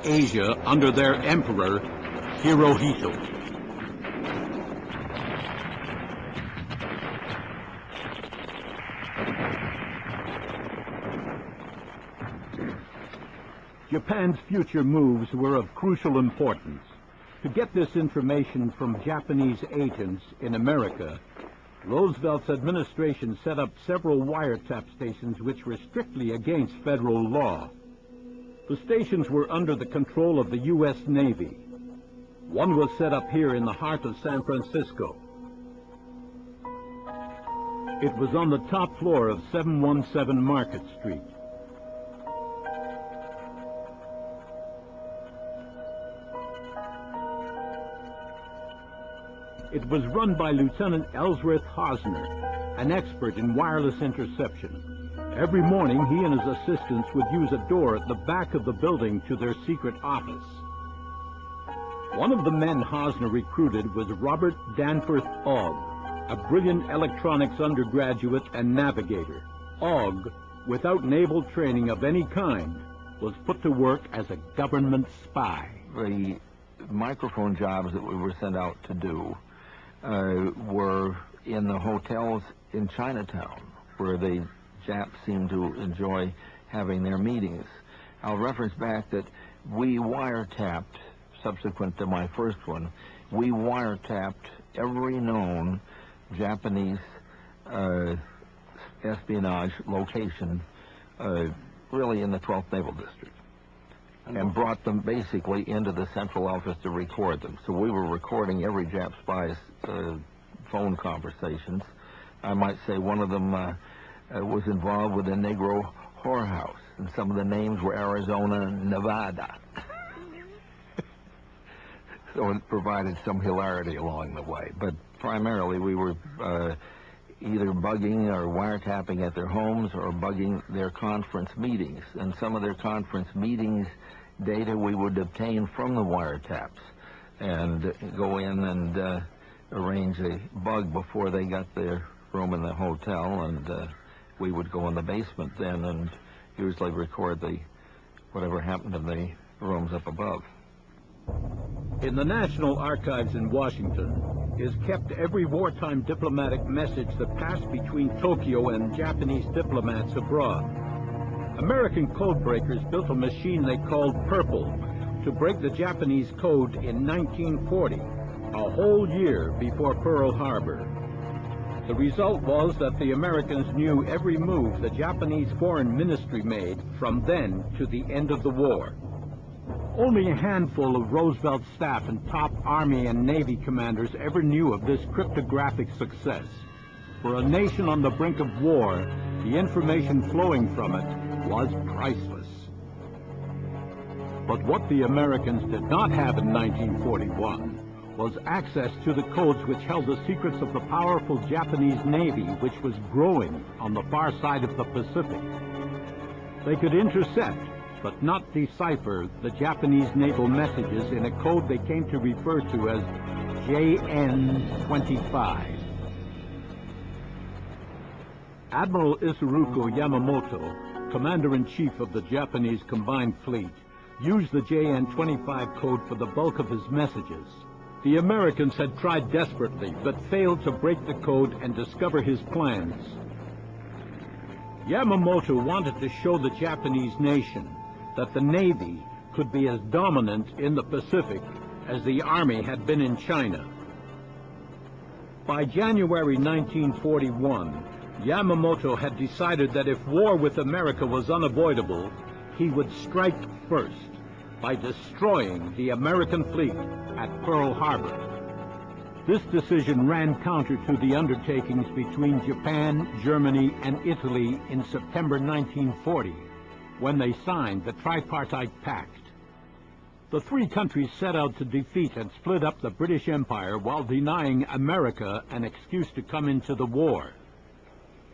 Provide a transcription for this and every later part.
Asia under their emperor, Hirohito. Japan's future moves were of crucial importance. To get this information from Japanese agents in America, Roosevelt's administration set up several wiretap stations which were strictly against federal law. The stations were under the control of the U.S. Navy. One was set up here in the heart of San Francisco. It was on the top floor of 717 Market Street. It was run by Lieutenant Ellsworth Hosner, an expert in wireless interception. Every morning, he and his assistants would use a door at the back of the building to their secret office. One of the men Hosner recruited was Robert Danforth Ogg, a brilliant electronics undergraduate and navigator. Ogg, without naval training of any kind, was put to work as a government spy. The microphone jobs that we were sent out to do were in the hotels in Chinatown, where the Japs seemed to enjoy having their meetings. I'll reference back that we wiretapped, subsequent to my first one, we wiretapped every known Japanese espionage location, really in the 12th Naval District, and brought them basically into the central office to record them. So we were recording every Jap spy's phone conversations. I might say one of them was involved with a Negro whorehouse, and some of the names were Arizona and Nevada. So it provided some hilarity along the way. But primarily we were either bugging or wiretapping at their homes or bugging their conference meetings. And some of their conference meetings data we would obtain from the wiretaps and go in and arrange a bug before they got their room in the hotel, and we would go in the basement then and usually record whatever happened in the rooms up above. In the National Archives in Washington is kept every wartime diplomatic message that passed between Tokyo and Japanese diplomats abroad. American codebreakers built a machine they called Purple to break the Japanese code in 1940, a whole year before Pearl Harbor. The result was that the Americans knew every move the Japanese Foreign Ministry made from then to the end of the war. Only a handful of Roosevelt's staff and top Army and Navy commanders ever knew of this cryptographic success. For a nation on the brink of war, the information flowing from it was priceless. But what the Americans did not have in 1941 was access to the codes which held the secrets of the powerful Japanese Navy, which was growing on the far side of the Pacific. They could intercept, but not decipher, the Japanese naval messages in a code they came to refer to as JN-25. Admiral Isoroku Yamamoto, commander-in-chief of the Japanese Combined Fleet, used the JN-25 code for the bulk of his messages. The Americans had tried desperately, but failed to break the code and discover his plans. Yamamoto wanted to show the Japanese nation that the Navy could be as dominant in the Pacific as the Army had been in China. By January 1941, Yamamoto had decided that if war with America was unavoidable, he would strike first by destroying the American fleet at Pearl Harbor. This decision ran counter to the undertakings between Japan, Germany, and Italy in September 1940, when they signed the Tripartite Pact. The three countries set out to defeat and split up the British Empire while denying America an excuse to come into the war.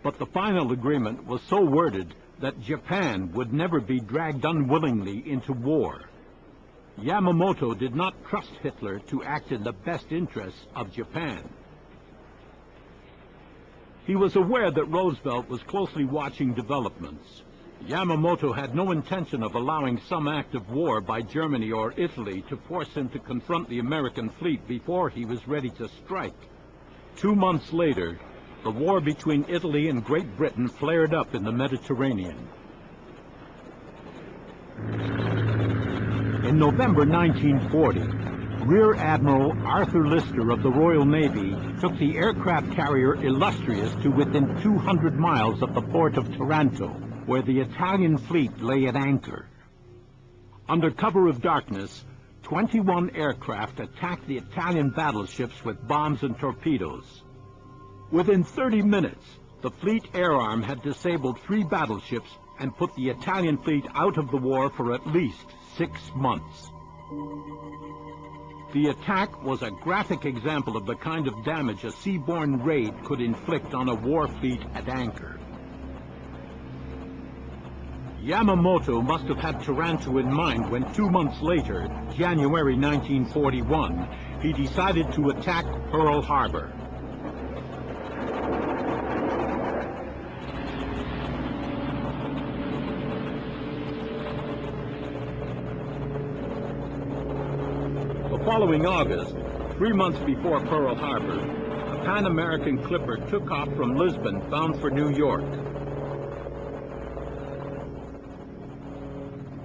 But the final agreement was so worded that Japan would never be dragged unwillingly into war. Yamamoto did not trust Hitler to act in the best interests of Japan. He was aware that Roosevelt was closely watching developments. Yamamoto had no intention of allowing some act of war by Germany or Italy to force him to confront the American fleet before he was ready to strike. 2 months later, the war between Italy and Great Britain flared up in the Mediterranean. In November 1940, Rear Admiral Arthur Lister of the Royal Navy took the aircraft carrier Illustrious to within 200 miles of the port of Taranto, where the Italian fleet lay at anchor. Under cover of darkness, 21 aircraft attacked the Italian battleships with bombs and torpedoes. Within 30 minutes, the fleet air arm had disabled 3 battleships and put the Italian fleet out of the war for at least 6 months. The attack was a graphic example of the kind of damage a seaborne raid could inflict on a war fleet at anchor. Yamamoto must have had Taranto in mind when 2 months later, January 1941, he decided to attack Pearl Harbor. The following August, 3 months before Pearl Harbor, a Pan American clipper took off from Lisbon bound for New York.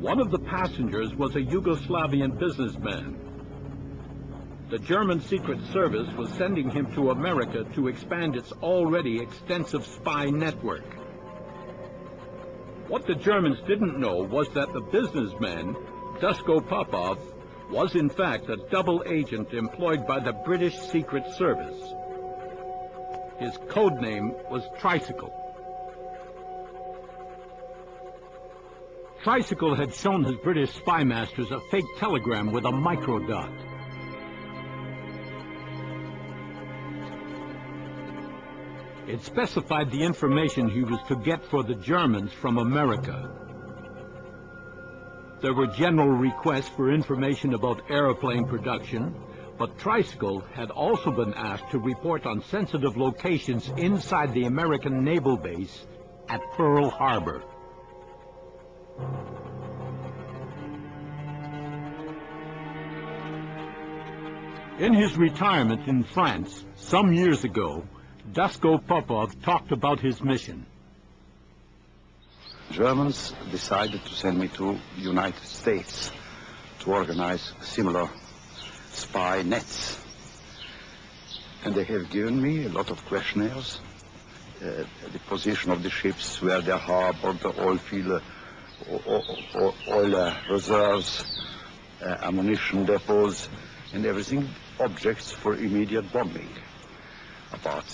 One of the passengers was a Yugoslavian businessman. The German Secret Service was sending him to America to expand its already extensive spy network. What the Germans didn't know was that the businessman, Dusko Popov, was in fact a double agent employed by the British Secret Service. His code name was Tricycle. Tricycle had shown his British spy masters a fake telegram with a microdot. It specified the information he was to get for the Germans from America. There were general requests for information about airplane production, but Tricycle had also been asked to report on sensitive locations inside the American naval base at Pearl Harbor. In his retirement in France some years ago, Dusko Popov talked about his mission. Germans decided to send me to the United States to organize similar spy nets. And they have given me a lot of questionnaires, the position of the ships, where they harbor, the oil field, oil reserves, ammunition depots, and everything, objects for immediate bombing. About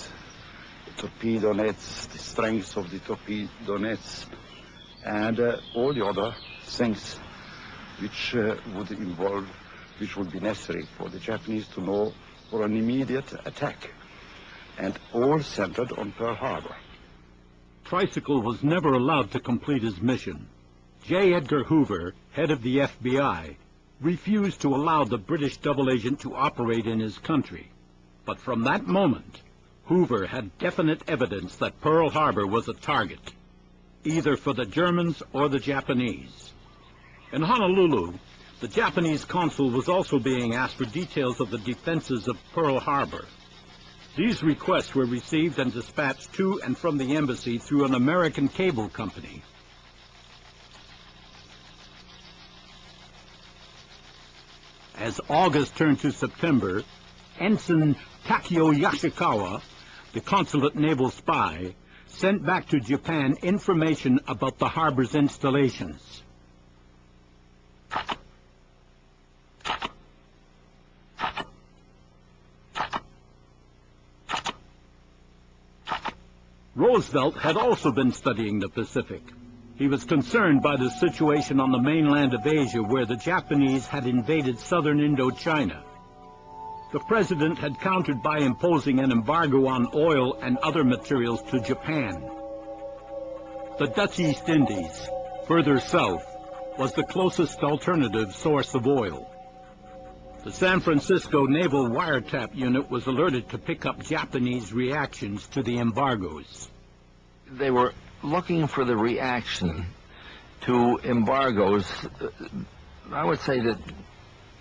the torpedo nets, the strength of the torpedo nets, and all the other things which would be necessary for the Japanese to know for an immediate attack, and all centered on Pearl Harbor. Tricycle was never allowed to complete his mission. J. Edgar Hoover, head of the FBI, refused to allow the British double agent to operate in his country. But from that moment, Hoover had definite evidence that Pearl Harbor was a target, either for the Germans or the Japanese. In Honolulu, the Japanese consul was also being asked for details of the defenses of Pearl Harbor. These requests were received and dispatched to and from the embassy through an American cable company. As August turned to September, Ensign Takeo Yashikawa, the consulate naval spy, sent back to Japan information about the harbor's installations. Roosevelt had also been studying the Pacific. He was concerned by the situation on the mainland of Asia, where the Japanese had invaded southern Indochina. The president had countered by imposing an embargo on oil and other materials to Japan. The Dutch East Indies, further south, was the closest alternative source of oil. The San Francisco Naval Wiretap Unit was alerted to pick up Japanese reactions to the embargoes. They were looking for the reaction to embargoes, I would say that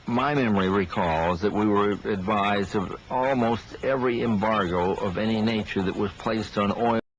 my memory recalls that we were advised of almost every embargo of any nature that was placed on oil